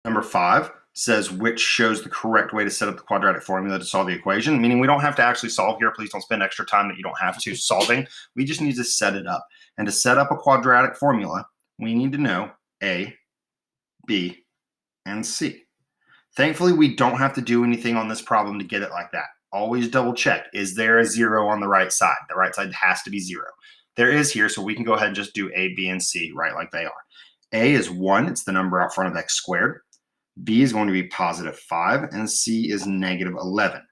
Number 5 says which shows the correct way to set up the quadratic formula to solve the equation, meaning we don't have to actually solve here. Please don't spend extra time that you don't have to solving. We just need to set it up. And to set up a quadratic formula, we need to know A, B, and C. Thankfully, we don't have to do anything on this problem to get it like that. Always double check. Is there a 0 on the right side? The right side has to be 0. There is here, so we can go ahead and just do A, B, and C right like they are. A is 1. It's the number out front of x squared. B is going to be positive 5, and C is negative 11.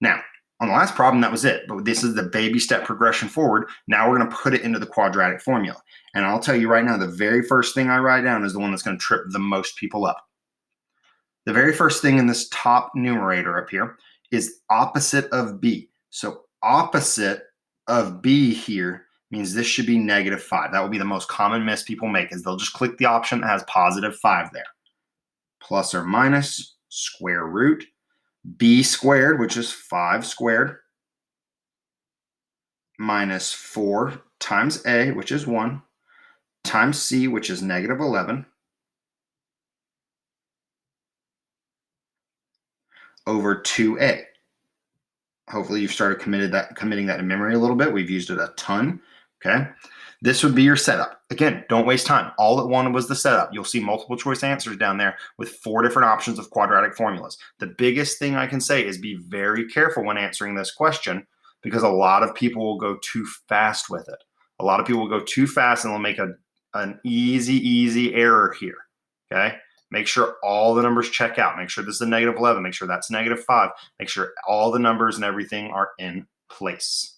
Now, on the last problem, that was it. But this is the baby step progression forward. Now we're going to put it into the quadratic formula. And I'll tell you right now, the very first thing I write down is the one that's going to trip the most people up. The very first thing in this top numerator up here is opposite of B. So opposite of B here means this should be negative 5. That will be the most common miss people make, is they'll just click the option that has positive 5 there. Plus or minus square root B squared, which is 5 squared, minus 4 times A, which is 1, times C, which is negative 11, over 2A. Hopefully you've started committing that in memory a little bit. We've used it a ton, okay? This would be your setup. Again, don't waste time. All it wanted was the setup. You'll see multiple choice answers down there with 4 different options of quadratic formulas. The biggest thing I can say is be very careful when answering this question, because a lot of people will go too fast with it. A lot of people will go too fast and they'll make an easy error here, okay? Make sure all the numbers check out. Make sure this is a negative 11. Make sure that's negative 5. Make sure all the numbers and everything are in place.